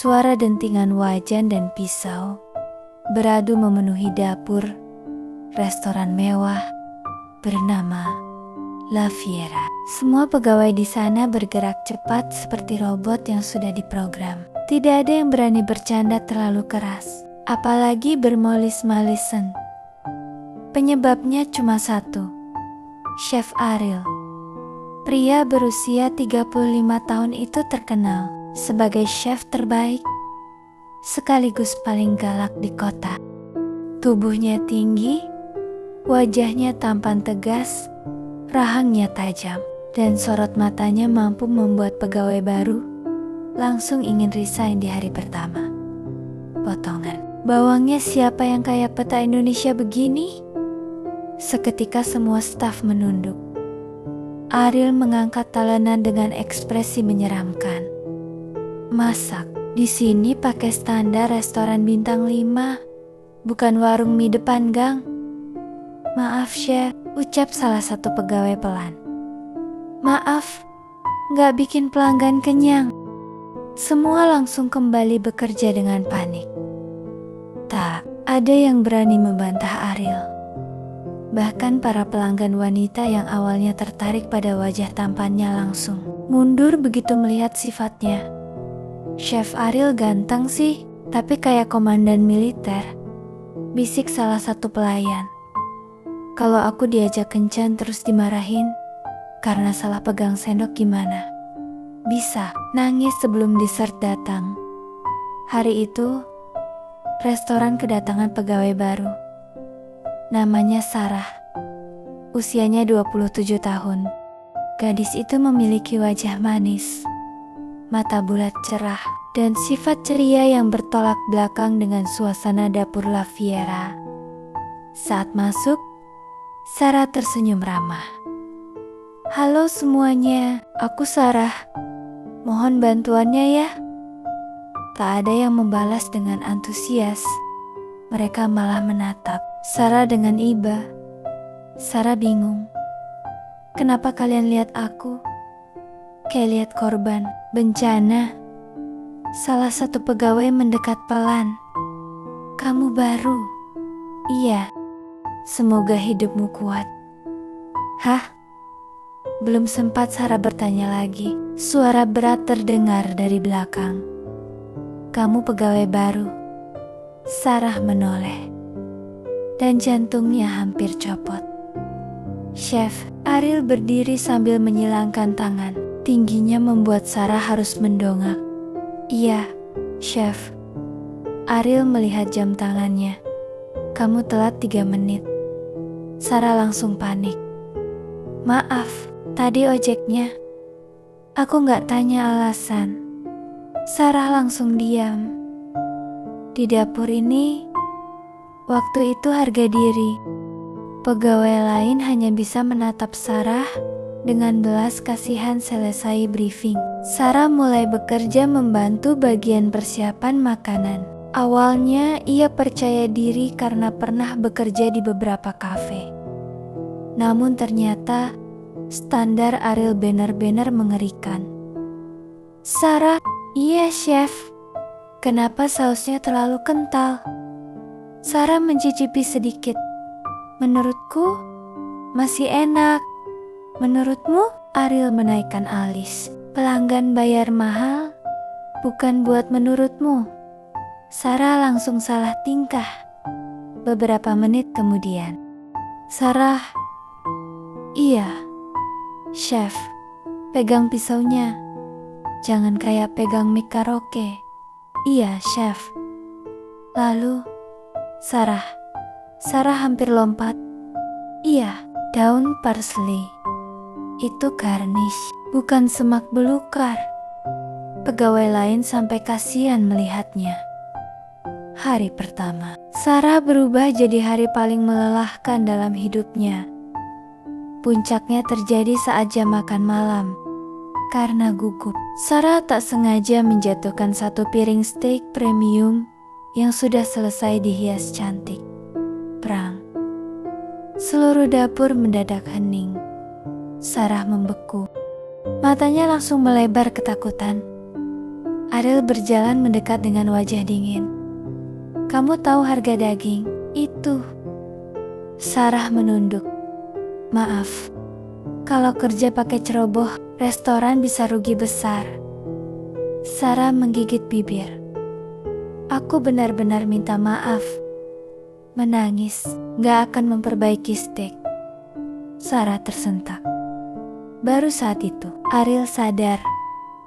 Suara dentingan wajan dan pisau beradu memenuhi dapur restoran mewah bernama La Fiera. Semua pegawai di sana bergerak cepat seperti robot yang sudah diprogram. Tidak ada yang berani bercanda terlalu keras, apalagi bermolis-malisan. Penyebabnya cuma satu, Chef Ariel. Pria berusia 35 tahun itu terkenal sebagai chef terbaik, sekaligus paling galak di kota. Tubuhnya tinggi, wajahnya tampan tegas, rahangnya tajam, dan sorot matanya mampu membuat pegawai baru langsung ingin resign di hari pertama. Potongan. Bawangnya siapa yang kayak peta Indonesia begini? Seketika semua staf menunduk. Ariel mengangkat talenan dengan ekspresi menyeramkan. Masak di sini pakai standar restoran bintang 5, bukan warung mie depan gang. Maaf chef, ucap salah satu pegawai pelan. Maaf, gak bikin pelanggan kenyang. Semua langsung kembali bekerja dengan panik. Tak ada yang berani membantah Ariel. Bahkan para pelanggan wanita yang awalnya tertarik pada wajah tampannya langsung mundur begitu melihat sifatnya. Chef Ariel ganteng sih, tapi kayak komandan militer, bisik salah satu pelayan. Kalau aku diajak kencan terus dimarahin karena salah pegang sendok gimana? Bisa nangis sebelum dessert datang. Hari itu, restoran kedatangan pegawai baru. Namanya Sarah. Usianya 27 tahun. Gadis itu memiliki wajah manis, mata bulat cerah, dan sifat ceria yang bertolak belakang dengan suasana dapur La Fiera. Saat masuk, Sarah tersenyum ramah. Halo semuanya, aku Sarah. Mohon bantuannya ya. Tak ada yang membalas dengan antusias. Mereka malah menatap Sarah dengan iba. Sarah bingung. Kenapa kalian lihat aku? Kayak lihat korban bencana. Salah satu pegawai mendekat pelan. Kamu baru? Iya. Semoga hidupmu kuat. Hah? Belum sempat Sarah bertanya lagi, suara berat terdengar dari belakang. Kamu pegawai baru? Sarah menoleh, dan jantungnya hampir copot. Chef Ariel berdiri sambil menyilangkan tangan. Tingginya membuat Sarah harus mendongak. Iya, Chef. Ariel melihat jam tangannya. Kamu telat 3 menit. Sarah langsung panik. Maaf, tadi ojeknya. Aku gak tanya alasan. Sarah langsung diam. Di dapur ini, waktu itu harga diri. Pegawai lain hanya bisa menatap Sarah dengan belas kasihan selesai briefing. Sarah mulai bekerja membantu bagian persiapan makanan. Awalnya ia percaya diri karena pernah bekerja di beberapa kafe. Namun ternyata standar Ariel benar-benar mengerikan. Sarah, iya chef. Kenapa sausnya terlalu kental? Sarah mencicipi sedikit. Menurutku masih enak. Menurutmu? Ariel menaikkan alis. Pelanggan bayar mahal, bukan buat menurutmu. Sarah langsung salah tingkah. Beberapa menit kemudian, Sarah, iya, chef, pegang pisaunya. Jangan kayak pegang mic karaoke. Iya, chef. Lalu, Sarah hampir lompat. Iya, daun parsley. Itu garnish, bukan semak belukar. Pegawai lain sampai kasihan melihatnya. Hari pertama, Sarah berubah jadi hari paling melelahkan dalam hidupnya. Puncaknya terjadi saat jam makan malam. Karena gugup, Sarah tak sengaja menjatuhkan satu piring steak premium yang sudah selesai dihias cantik. Prang. Seluruh dapur mendadak hening. Sarah membeku. Matanya langsung melebar ketakutan. Ariel berjalan mendekat dengan wajah dingin. Kamu tahu harga daging? Itu. Sarah menunduk. Maaf, kalau kerja pakai ceroboh, restoran bisa rugi besar. Sarah menggigit bibir. Aku benar-benar minta maaf. Menangis gak akan memperbaiki steak. Sarah tersentak. Baru saat itu, Ariel sadar.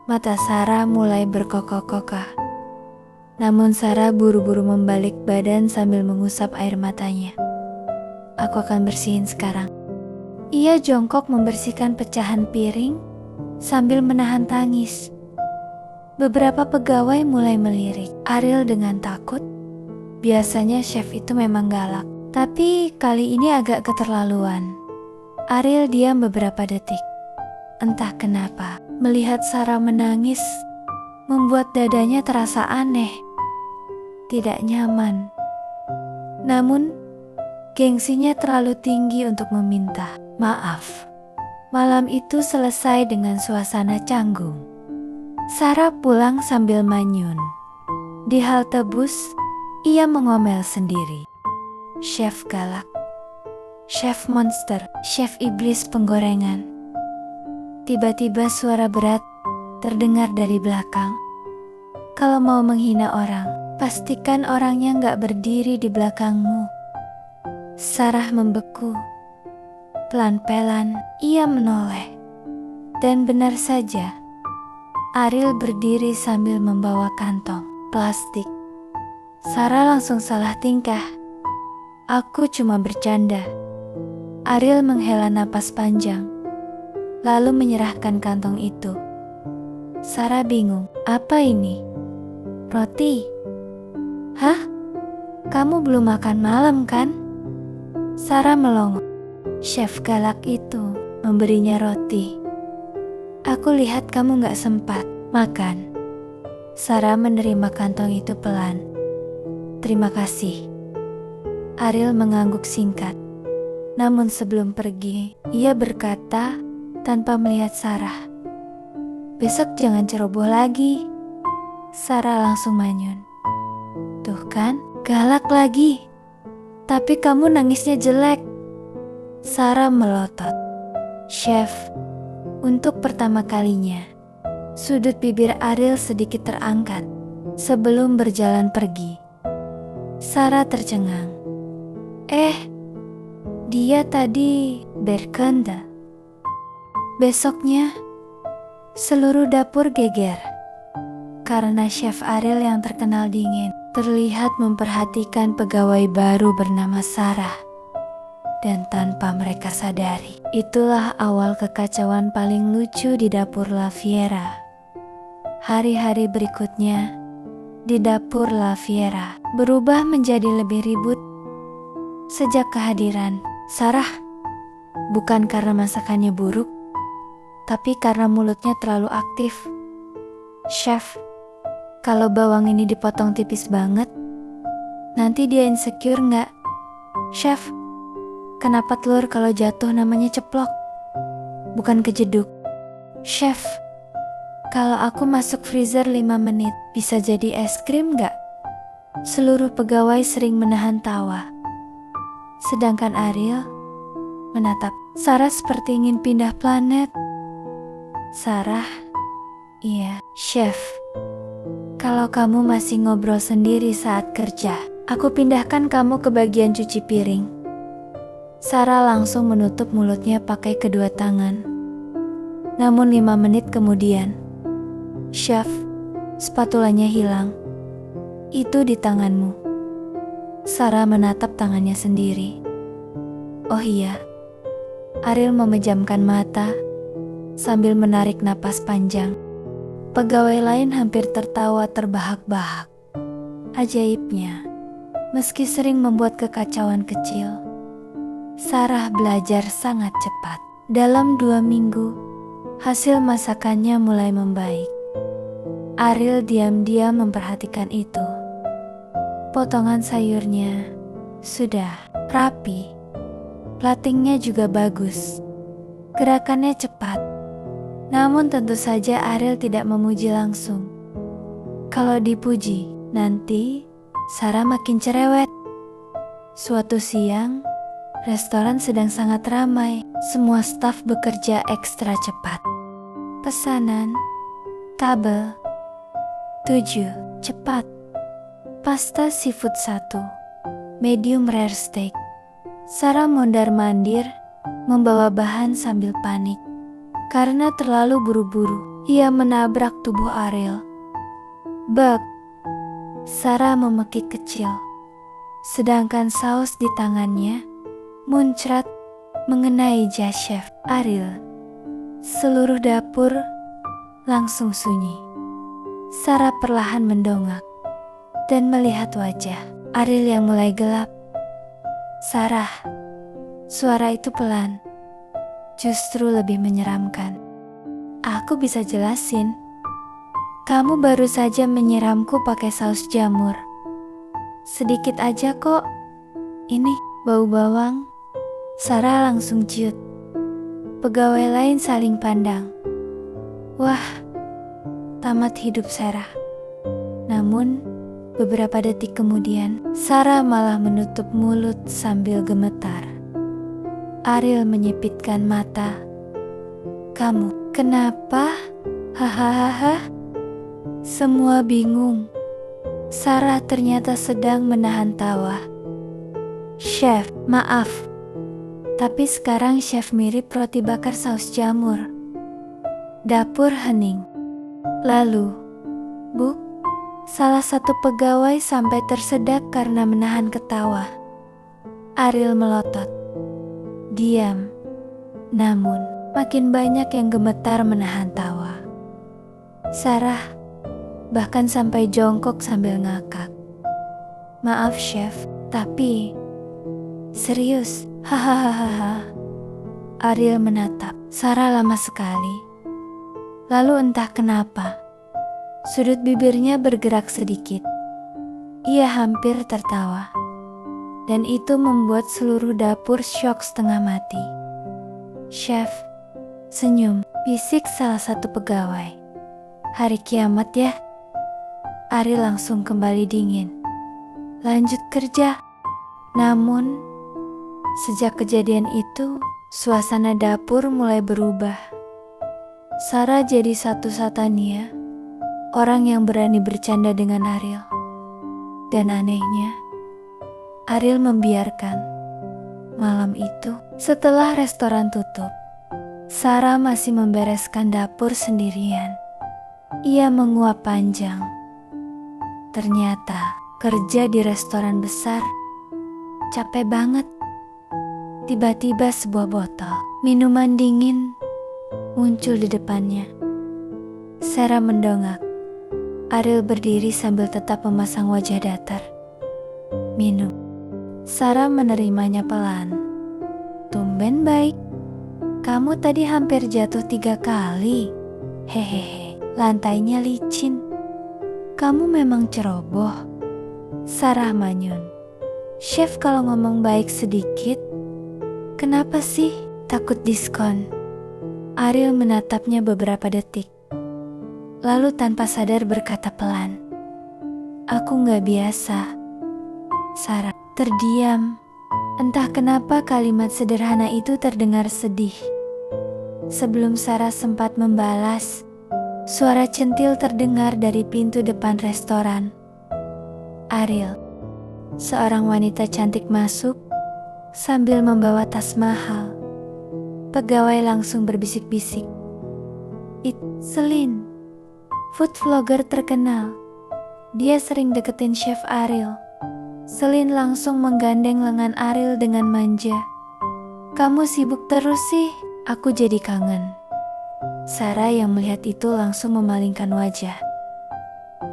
Mata Sarah mulai berkokok-kokah. Namun Sarah buru-buru membalik badan sambil mengusap air matanya. Aku akan bersihin sekarang. Ia jongkok membersihkan pecahan piring sambil menahan tangis. Beberapa pegawai mulai melirik Ariel dengan takut. Biasanya chef itu memang galak, tapi kali ini agak keterlaluan. Ariel diam beberapa detik. Entah kenapa, melihat Sarah menangis membuat dadanya terasa aneh, tidak nyaman. Namun, gengsinya terlalu tinggi untuk meminta maaf. Malam itu selesai dengan suasana canggung. Sarah pulang sambil manyun. Di halte bus, ia mengomel sendiri. Chef galak, chef monster, chef iblis penggorengan. Tiba-tiba suara berat terdengar dari belakang. Kalau mau menghina orang, pastikan orangnya gak berdiri di belakangmu. Sarah membeku. Pelan-pelan ia menoleh. Dan benar saja, Ariel berdiri sambil membawa kantong plastik. Sarah langsung salah tingkah. Aku cuma bercanda. Ariel menghela napas panjang, lalu menyerahkan kantong itu. Sarah bingung, apa ini? Roti? Hah? Kamu belum makan malam kan? Sarah melongo. Chef galak itu memberinya roti. Aku lihat kamu gak sempat makan. Sarah menerima kantong itu pelan. Terima kasih. Ariel mengangguk singkat. Namun sebelum pergi, ia berkata tanpa melihat Sarah, besok jangan ceroboh lagi. Sarah langsung manyun. Tuh kan, galak lagi. Tapi kamu nangisnya jelek. Sarah melotot. Chef, untuk pertama kalinya, sudut bibir Ariel sedikit terangkat sebelum berjalan pergi. Sarah tercengang. Dia tadi bercanda. Besoknya, seluruh dapur geger. Karena Chef Ariel yang terkenal dingin terlihat memperhatikan pegawai baru bernama Sarah. Dan tanpa mereka sadari, itulah awal kekacauan paling lucu di dapur La Fiera. Hari-hari berikutnya, di dapur La Fiera berubah menjadi lebih ribut. Sejak kehadiran Sarah, bukan karena masakannya buruk, tapi karena mulutnya terlalu aktif. Chef, kalau bawang ini dipotong tipis banget, nanti dia insecure nggak? Chef, kenapa telur kalau jatuh namanya ceplok, bukan kejeduk? Chef, kalau aku masuk freezer 5 menit, bisa jadi es krim nggak? Seluruh pegawai sering menahan tawa. Sedangkan Ariel menatap Sarah seperti ingin pindah planet. Sarah, iya, Chef. Kalau kamu masih ngobrol sendiri saat kerja, aku pindahkan kamu ke bagian cuci piring. Sarah langsung menutup mulutnya pakai kedua tangan. Namun 5 menit kemudian, Chef, spatulanya hilang. Itu di tanganmu. Sarah menatap tangannya sendiri. Oh iya. Ariel memejamkan mata sambil menarik napas panjang. Pegawai lain hampir tertawa terbahak-bahak. Ajaibnya, meski sering membuat kekacauan kecil, Sarah belajar sangat cepat. Dalam 2 minggu, hasil masakannya mulai membaik. Ariel diam-diam memperhatikan itu. Potongan sayurnya sudah rapi, platingnya juga bagus, gerakannya cepat. Namun tentu saja Ariel tidak memuji langsung. Kalau dipuji, nanti Sarah makin cerewet. Suatu siang, restoran sedang sangat ramai. Semua staf bekerja ekstra cepat. Pesanan, tabel, 7, cepat. Pasta seafood 1, medium rare steak. Sarah mondar-mandir, membawa bahan sambil panik. Karena terlalu buru-buru, ia menabrak tubuh Ariel. Bak, Sarah memekik kecil. Sedangkan saus di tangannya muncrat mengenai jas chef Ariel. Seluruh dapur langsung sunyi. Sarah perlahan mendongak dan melihat wajah Ariel yang mulai gelap. Sarah, suara itu pelan, justru lebih menyeramkan. Aku bisa jelasin. Kamu baru saja menyiramku pakai saus jamur. Sedikit aja kok. Ini bau bawang. Sarah langsung ciut. Pegawai lain saling pandang. Wah, tamat hidup Sarah. Namun, beberapa detik kemudian, Sarah malah menutup mulut sambil gemetar. Ariel menyipitkan mata. Kamu, kenapa? Hahaha. Semua bingung. Sarah ternyata sedang menahan tawa. Chef, maaf. Tapi sekarang chef mirip roti bakar saus jamur. Dapur hening. Lalu, Bu, salah satu pegawai sampai tersedak karena menahan ketawa. Ariel melotot. Diam. Namun, makin banyak yang gemetar menahan tawa. Sarah bahkan sampai jongkok sambil ngakak. Maaf chef, tapi serius. Hahaha. Ariel menatap Sarah lama sekali. Lalu entah kenapa, sudut bibirnya bergerak sedikit. Ia hampir tertawa. Dan itu membuat seluruh dapur syok setengah mati. Chef, senyum, bisik salah satu pegawai. Hari kiamat ya. Ari langsung kembali dingin. Lanjut kerja. Namun, sejak kejadian itu, suasana dapur mulai berubah. Sarah jadi satu-satunya orang yang berani bercanda dengan Ariel. Dan anehnya, Ariel membiarkan. Malam itu, setelah restoran tutup, Sarah masih membereskan dapur sendirian. Ia menguap panjang. Ternyata, kerja di restoran besar capek banget. Tiba-tiba sebuah botol minuman dingin muncul di depannya. Sarah mendongak. Ariel berdiri sambil tetap memasang wajah datar. Minum. Sarah menerimanya pelan. Tumben baik. Kamu tadi hampir jatuh 3 kali. Hehehe, lantainya licin. Kamu memang ceroboh. Sarah manyun. Chef kalau ngomong baik sedikit, kenapa sih takut diskon? Ariel menatapnya beberapa detik. Lalu tanpa sadar berkata pelan. Aku gak biasa. Sarah terdiam. Entah kenapa kalimat sederhana itu terdengar sedih. Sebelum Sarah sempat membalas, suara centil terdengar dari pintu depan restoran. Ariel, seorang wanita cantik masuk sambil membawa tas mahal. Pegawai langsung berbisik-bisik. Celine, food vlogger terkenal. Dia sering deketin Chef Ariel. Celine langsung menggandeng lengan Ariel dengan manja. Kamu sibuk terus sih, aku jadi kangen. Sarah yang melihat itu langsung memalingkan wajah.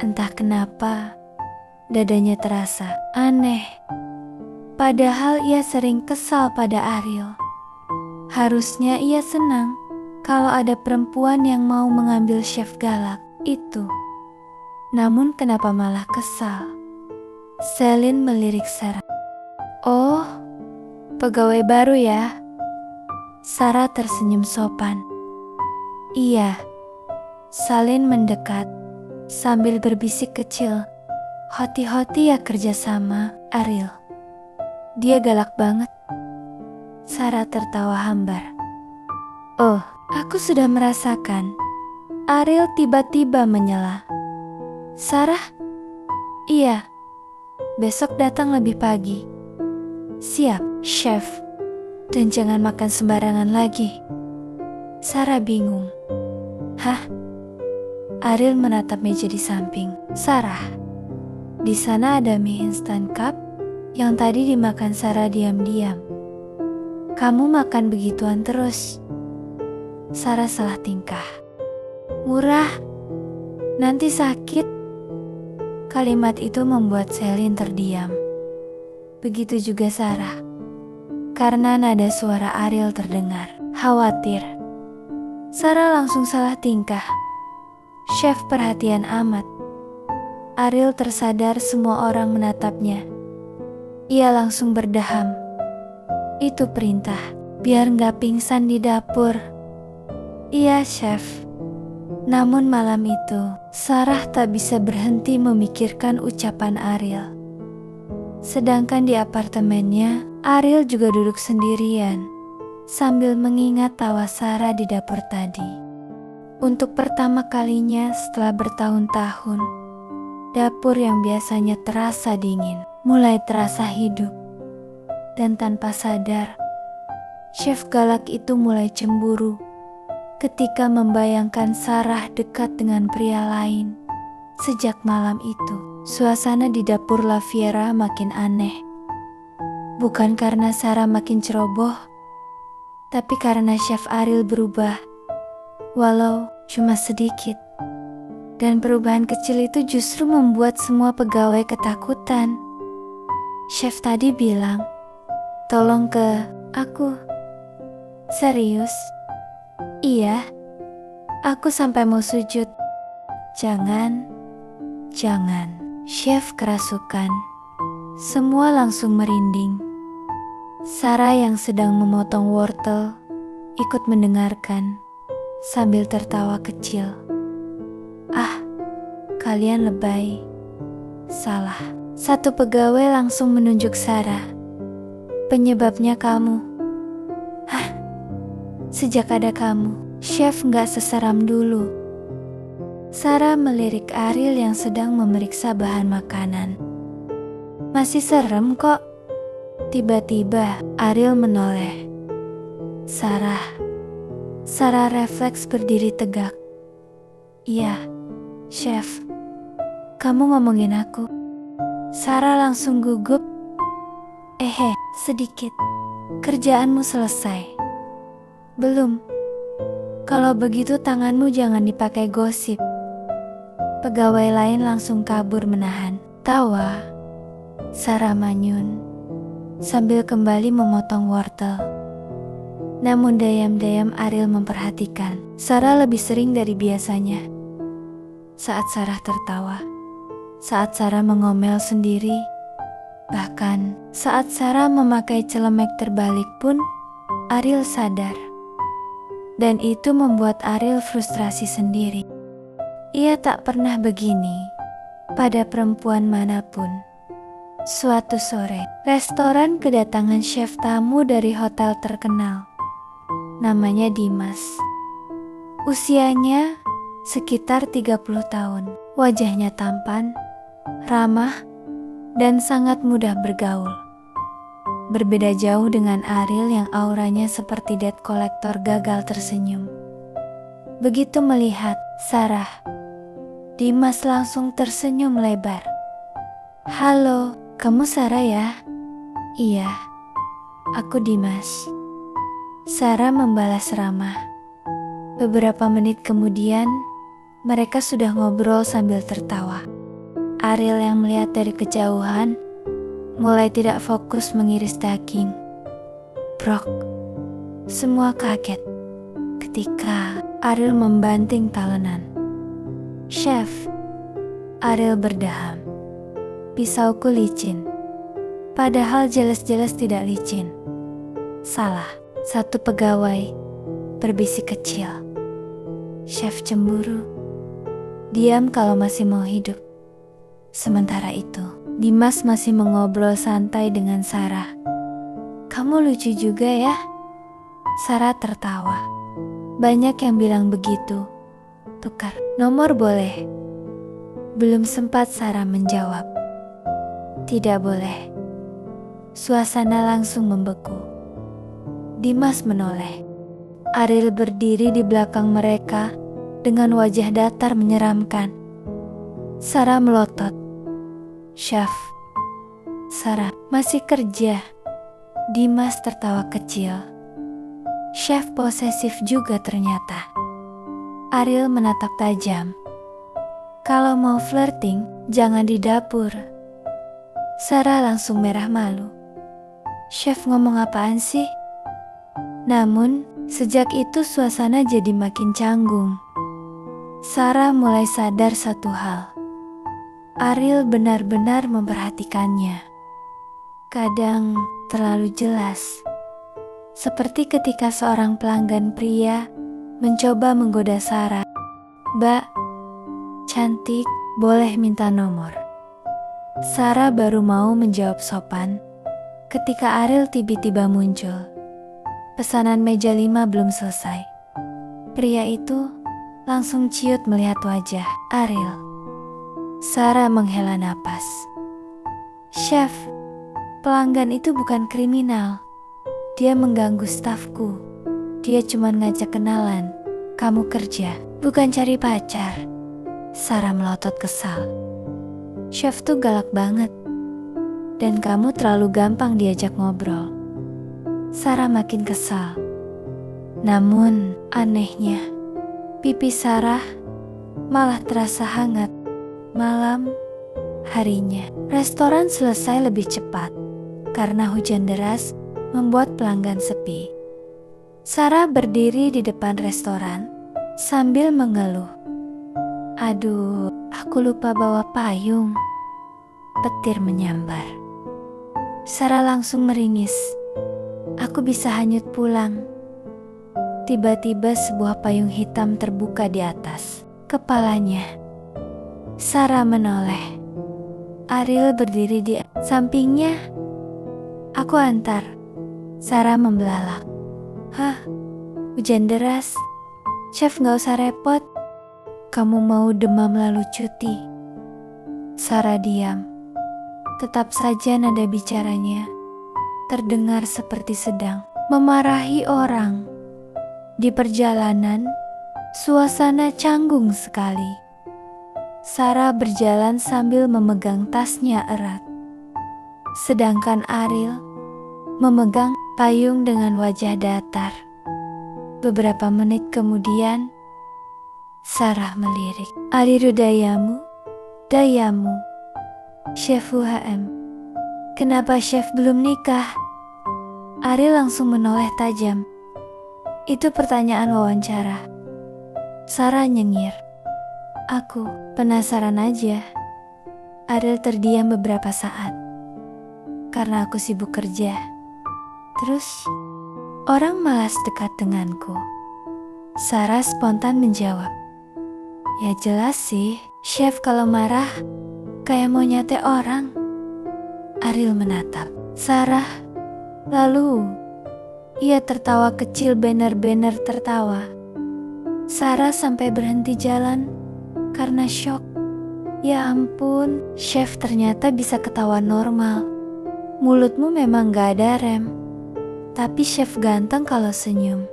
Entah kenapa, dadanya terasa aneh. Padahal ia sering kesal pada Ariel. Harusnya ia senang kalau ada perempuan yang mau mengambil chef galak itu. Namun kenapa malah kesal? Celine melirik Sarah. Oh, pegawai baru ya? Sarah tersenyum sopan. Iya. Celine mendekat, sambil berbisik kecil. Hoti-hoti ya kerjasama, Ariel. Dia galak banget. Sarah tertawa hambar. Oh, aku sudah merasakan. Ariel tiba-tiba menyela. Sarah? Iya. Besok datang lebih pagi. Siap, chef. Dan jangan makan sembarangan lagi. Sarah bingung. Hah? Ariel menatap meja di samping. Sarah. Di sana ada mie instan cup yang tadi dimakan Sarah diam-diam. Kamu makan begituan terus. Sarah salah tingkah. Murah, nanti sakit. Kalimat itu membuat Selin terdiam. Begitu juga Sarah. Karena nada suara Ariel terdengar. Khawatir. Sarah langsung salah tingkah. Chef perhatian amat. Ariel tersadar semua orang menatapnya. Ia langsung berdaham. Itu perintah, biar nggak pingsan di dapur. Iya, chef. Namun malam itu, Sarah tak bisa berhenti memikirkan ucapan Ariel. Sedangkan di apartemennya, Ariel juga duduk sendirian, sambil mengingat tawa Sarah di dapur tadi. Untuk pertama kalinya setelah bertahun-tahun, dapur yang biasanya terasa dingin, mulai terasa hidup. Dan tanpa sadar, chef galak itu mulai cemburu ketika membayangkan Sarah dekat dengan pria lain. Sejak malam itu, suasana di dapur La Fiera makin aneh. Bukan karena Sarah makin ceroboh, tapi karena chef Ariel berubah, walau cuma sedikit. Dan perubahan kecil itu justru membuat semua pegawai ketakutan. Chef tadi bilang, tolong ke aku. Serius? Iya. Aku sampai mau sujud. Jangan. Chef kerasukan. Semua langsung merinding. Sarah yang sedang memotong wortel ikut mendengarkan sambil tertawa kecil. Ah, kalian lebay. Salah. Satu pegawai langsung menunjuk Sarah. Penyebabnya kamu. Hah? Sejak ada kamu, chef gak seseram dulu. Sarah melirik Ariel yang sedang memeriksa bahan makanan. Masih serem kok. Tiba-tiba Ariel menoleh. Sarah refleks berdiri tegak. Iya, chef. Kamu ngomongin aku. Sarah langsung gugup. Sedikit. Kerjaanmu selesai. Belum. Kalau begitu tanganmu jangan dipakai gosip. Pegawai lain langsung kabur menahan tawa. Sarah manyun sambil kembali memotong wortel. Namun diam-diam Ariel memperhatikan Sarah lebih sering dari biasanya. Saat Sarah tertawa, saat Sarah mengomel sendiri, bahkan saat Sarah memakai celemek terbalik pun, Ariel sadar. Dan itu membuat Ariel frustrasi sendiri. Ia tak pernah begini pada perempuan manapun. Suatu sore, restoran kedatangan chef tamu dari hotel terkenal. Namanya Dimas. Usianya sekitar 30 tahun. Wajahnya tampan, ramah, dan sangat mudah bergaul. Berbeda jauh dengan Ariel yang auranya seperti debt collector gagal tersenyum. Begitu melihat Sarah, Dimas langsung tersenyum lebar. Halo, kamu Sarah ya? Iya, aku Dimas. Sarah membalas ramah. Beberapa menit kemudian, mereka sudah ngobrol sambil tertawa. Ariel yang melihat dari kejauhan, mulai tidak fokus mengiris daging. Brok. Semua kaget ketika Ariel membanting talenan. Chef, Ariel berdaham. Pisauku licin. Padahal jelas-jelas tidak licin. Salah, satu pegawai berbisik kecil. Chef cemburu. Diam kalau masih mau hidup. Sementara itu, Dimas masih mengobrol santai dengan Sarah. Kamu lucu juga ya? Sarah tertawa. Banyak yang bilang begitu. Tukar nomor boleh? Belum sempat Sarah menjawab. Tidak boleh. Suasana langsung membeku. Dimas menoleh. Ariel berdiri di belakang mereka dengan wajah datar menyeramkan. Sarah melotot. Chef. Sarah, masih kerja? Dimas tertawa kecil. Chef posesif juga ternyata. Ariel menatap tajam. Kalau mau flirting, jangan di dapur. Sarah langsung merah malu. Chef ngomong apaan sih? Namun, sejak itu suasana jadi makin canggung. Sarah mulai sadar satu hal. Ariel benar-benar memperhatikannya. Kadang terlalu jelas. Seperti ketika seorang pelanggan pria mencoba menggoda Sarah. Mbak, cantik, boleh minta nomor? Sarah baru mau menjawab sopan ketika Ariel tiba-tiba muncul. Pesanan meja 5 belum selesai. Pria itu langsung ciut melihat wajah Ariel. Sarah menghela napas. Chef, pelanggan itu bukan kriminal. Dia mengganggu stafku. Dia cuma ngajak kenalan. Kamu kerja, bukan cari pacar. Sarah melotot kesal. Chef tuh galak banget. Dan kamu terlalu gampang diajak ngobrol. Sarah makin kesal. Namun, anehnya, pipi Sarah malah terasa hangat. Malam harinya, restoran selesai lebih cepat karena hujan deras membuat pelanggan sepi. Sarah berdiri di depan restoran sambil mengeluh. Aduh, aku lupa bawa payung. Petir menyambar. Sarah langsung meringis. Aku bisa hanyut pulang. Tiba-tiba sebuah payung hitam terbuka di atas kepalanya. Sarah menoleh. Ariel berdiri di sampingnya. Aku antar. Sarah membelalak. Hah? Hujan deras? Chef gak usah repot. Kamu mau demam lalu cuti? Sarah diam. Tetap saja nada bicaranya terdengar seperti sedang memarahi orang. Di perjalanan, suasana canggung sekali. Sarah berjalan sambil memegang tasnya erat. Sedangkan Ariel memegang payung dengan wajah datar. Beberapa menit kemudian, Sarah melirik. Ariru dayamu, dayamu. Chef UHM. Kenapa chef belum nikah? Ariel langsung menoleh tajam. Itu pertanyaan wawancara. Sarah nyengir. Aku penasaran aja. Ariel terdiam beberapa saat. Karena aku sibuk kerja. Terus, orang malas dekat denganku. Sarah spontan menjawab. Ya jelas sih, chef kalau marah kayak mau nyate orang. Ariel menatap Sarah. Lalu, ia tertawa kecil benar-benar tertawa. Sarah sampai berhenti jalan karena syok. Ya ampun, chef ternyata bisa ketawa normal. Mulutmu memang gak ada rem. Tapi chef ganteng kalau senyum.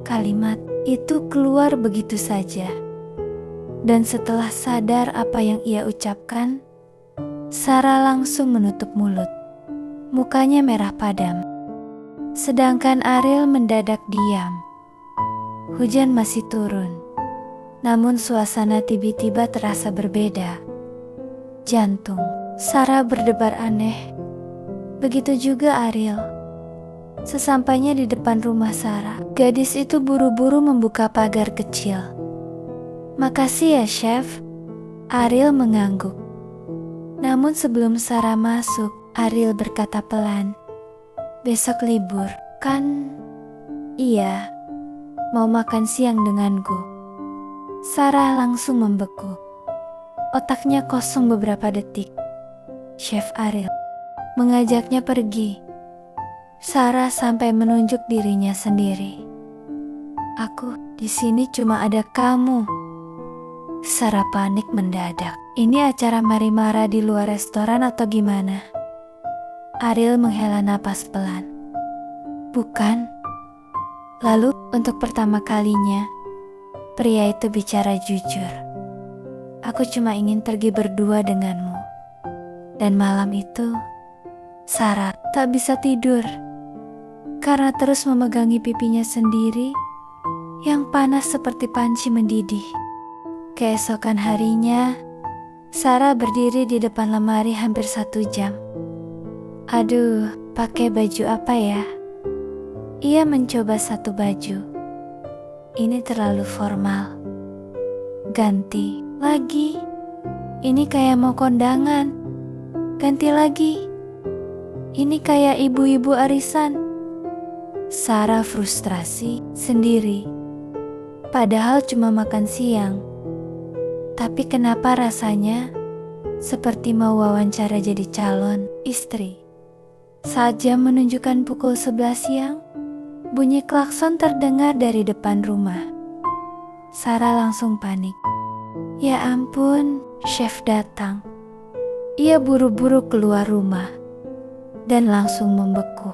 Kalimat itu keluar begitu saja. Dan setelah sadar apa yang ia ucapkan, Sarah langsung menutup mulut. Mukanya merah padam. Sedangkan Ariel mendadak diam. Hujan masih turun. Namun suasana tiba-tiba terasa berbeda. Jantung Sarah berdebar aneh. Begitu juga Ariel. Sesampainya di depan rumah Sarah, gadis itu buru-buru membuka pagar kecil. Makasih ya chef. Ariel mengangguk. Namun sebelum Sarah masuk, Ariel berkata pelan. Besok libur, kan? Iya. Mau makan siang denganku. Sarah langsung membeku. Otaknya kosong beberapa detik. Chef Ariel mengajaknya pergi. Sarah sampai menunjuk dirinya sendiri. Aku di sini cuma ada kamu. Sarah panik mendadak. Ini acara mari-mara di luar restoran atau gimana? Ariel menghela napas pelan. Bukan. Lalu untuk pertama kalinya, pria itu bicara jujur. Aku cuma ingin pergi berdua denganmu. Dan malam itu, Sarah tak bisa tidur karena terus memegangi pipinya sendiri yang panas seperti panci mendidih. Keesokan harinya, Sarah berdiri di depan lemari hampir 1 jam. Aduh, pakai baju apa ya? Ia mencoba satu baju. Ini terlalu formal. Ganti lagi. Ini kayak mau kondangan. Ganti lagi. Ini kayak ibu-ibu arisan. Sarah frustrasi sendiri. Padahal cuma makan siang. Tapi kenapa rasanya seperti mau wawancara jadi calon istri? Saat jam menunjukkan pukul 11 siang, bunyi klakson terdengar dari depan rumah. Sarah langsung panik. Ya ampun, chef datang. Ia buru-buru keluar rumah dan langsung membeku.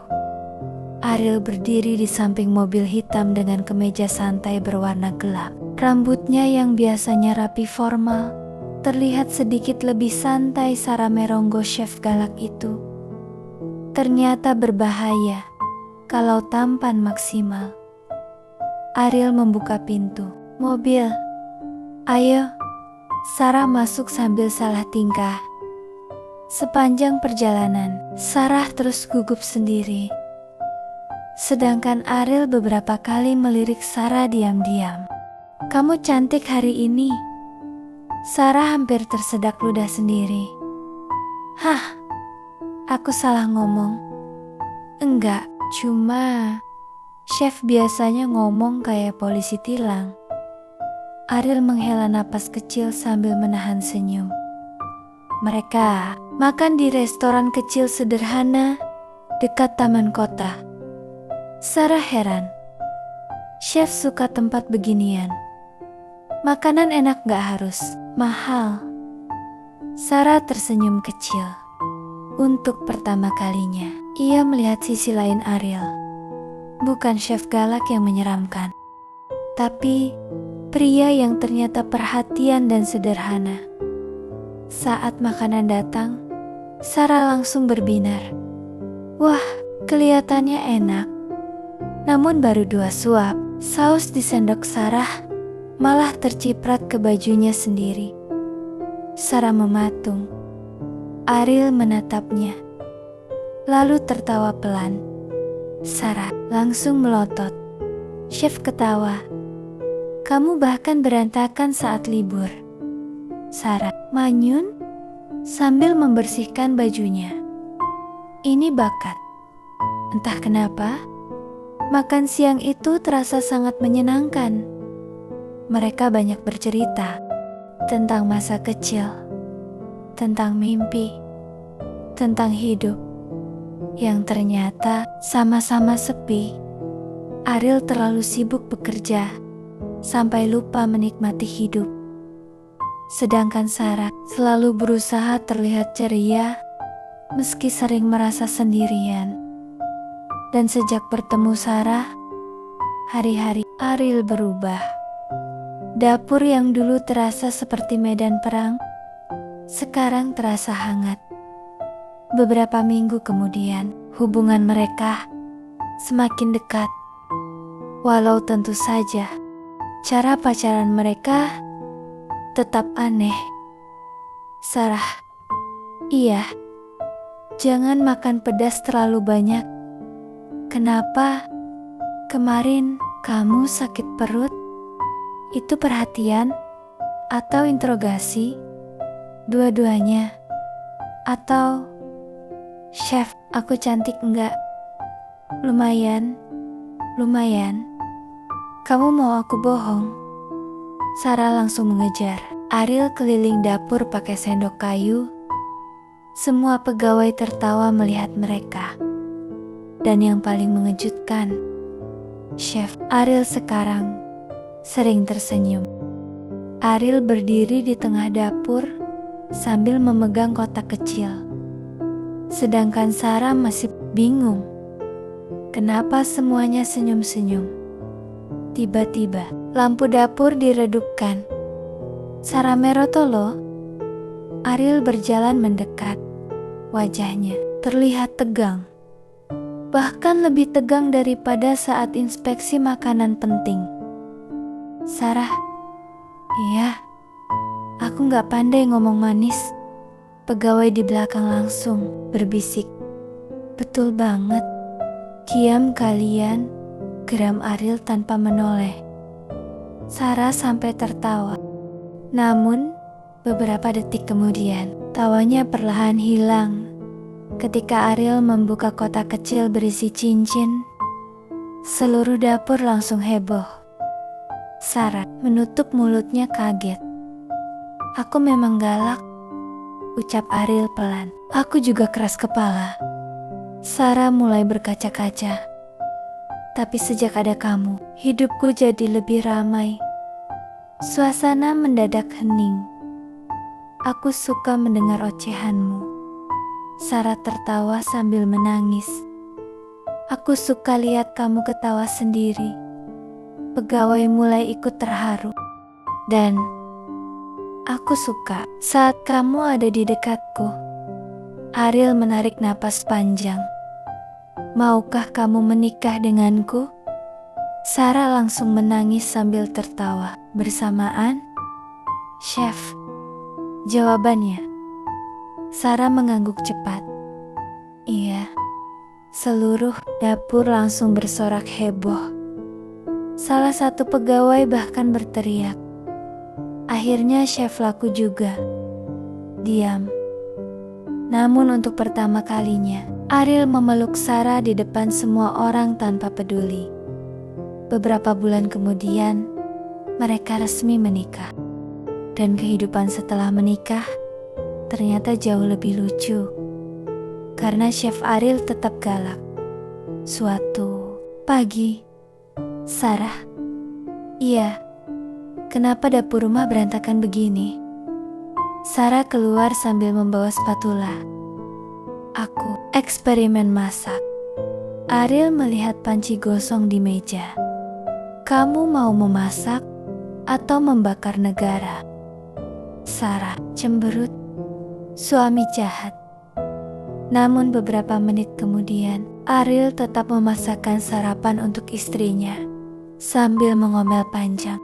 Ariel berdiri di samping mobil hitam dengan kemeja santai berwarna gelap. Rambutnya yang biasanya rapi formal terlihat sedikit lebih santai. Sarah meronggo chef galak itu. Ternyata berbahaya kalau tampan maksimal. Ariel membuka pintu mobil. Ayo. Sarah masuk sambil salah tingkah. Sepanjang perjalanan, Sarah terus gugup sendiri. Sedangkan Ariel beberapa kali melirik Sarah diam-diam. Kamu cantik hari ini. Sarah hampir tersedak ludah sendiri. Hah, aku salah ngomong. Enggak, cuma chef biasanya ngomong kayak polisi tilang. Ariel menghela napas kecil sambil menahan senyum. Mereka makan di restoran kecil sederhana dekat taman kota. Sarah heran. Chef suka tempat beginian. Makanan enak gak harus mahal. Sarah tersenyum kecil. Untuk pertama kalinya, ia melihat sisi lain Ariel. Bukan chef galak yang menyeramkan, tapi pria yang ternyata perhatian dan sederhana. Saat makanan datang, Sarah langsung berbinar. Wah, kelihatannya enak. Namun baru 2 suap, saus di sendok Sarah malah terciprat ke bajunya sendiri. Sarah mematung. Ariel menatapnya, lalu tertawa pelan. Sarah langsung melotot. Chef ketawa. Kamu bahkan berantakan saat libur. Sarah manyun sambil membersihkan bajunya. Ini bakat. Entah kenapa, makan siang itu terasa sangat menyenangkan. Mereka banyak bercerita tentang masa kecil, tentang mimpi, tentang hidup yang ternyata sama-sama sepi. Ariel terlalu sibuk bekerja sampai lupa menikmati hidup. Sedangkan Sarah selalu berusaha terlihat ceria meski sering merasa sendirian. Dan sejak bertemu Sarah, hari-hari Ariel berubah. Dapur yang dulu terasa seperti medan perang, sekarang terasa hangat. Beberapa minggu kemudian, hubungan mereka semakin dekat. Walau tentu saja, cara pacaran mereka tetap aneh. Sarah, iya, jangan makan pedas terlalu banyak. Kenapa kemarin kamu sakit perut? Itu perhatian atau interogasi? Dua-duanya. Atau, chef, aku cantik enggak? Lumayan. Kamu mau aku bohong? Sarah langsung mengejar. Ariel keliling dapur pakai sendok kayu. Semua pegawai tertawa melihat mereka. Dan yang paling mengejutkan, Chef Ariel sekarang sering tersenyum. Ariel berdiri di tengah dapur sambil memegang kotak kecil. Sedangkan Sarah masih bingung. Kenapa semuanya senyum-senyum? Tiba-tiba, lampu dapur diredupkan. Sarah Merotolo. Ariel berjalan mendekat. Wajahnya terlihat tegang. Bahkan lebih tegang daripada saat inspeksi makanan penting. Sarah, iya, aku gak pandai ngomong manis. Pegawai di belakang langsung berbisik. Betul banget. Diam kalian, geram Ariel tanpa menoleh. Sarah sampai tertawa. Namun, beberapa detik kemudian, tawanya perlahan hilang. Ketika Ariel membuka kotak kecil berisi cincin, seluruh dapur langsung heboh. Sarah menutup mulutnya kaget. Aku memang galak, ucap Ariel pelan. Aku juga keras kepala. Sarah mulai berkaca-kaca. Tapi sejak ada kamu, hidupku jadi lebih ramai. Suasana mendadak hening. Aku suka mendengar ocehanmu. Sarah tertawa sambil menangis. Aku suka lihat kamu ketawa sendiri. Pegawai mulai ikut terharu. Dan aku suka saat kamu ada di dekatku. Ariel menarik napas panjang. Maukah kamu menikah denganku? Sarah langsung menangis sambil tertawa. Bersamaan, Chef, jawabannya. Sarah mengangguk cepat. Iya. Seluruh dapur langsung bersorak heboh. Salah satu pegawai bahkan berteriak. Akhirnya Chef laku juga. Diam. Namun untuk pertama kalinya, Ariel memeluk Sarah di depan semua orang tanpa peduli. Beberapa bulan kemudian, mereka resmi menikah. Dan kehidupan setelah menikah ternyata jauh lebih lucu. Karena Chef Ariel tetap galak. Suatu pagi, Sarah, iya, kenapa dapur rumah berantakan begini? Sarah keluar sambil membawa spatula. Aku eksperimen masak. Ariel melihat panci gosong di meja. Kamu mau memasak atau membakar negara? Sarah cemberut. Suami jahat. Namun beberapa menit kemudian, Ariel tetap memasakkan sarapan untuk istrinya sambil mengomel panjang.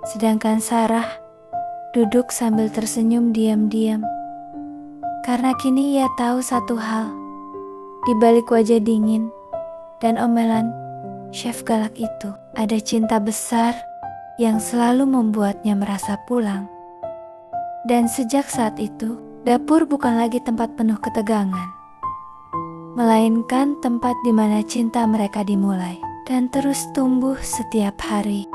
Sedangkan Sarah duduk sambil tersenyum diam-diam. Karena kini ia tahu satu hal. Di balik wajah dingin dan omelan Chef galak itu, ada cinta besar yang selalu membuatnya merasa pulang. Dan sejak saat itu, dapur bukan lagi tempat penuh ketegangan, melainkan tempat di mana cinta mereka dimulai dan terus tumbuh setiap hari.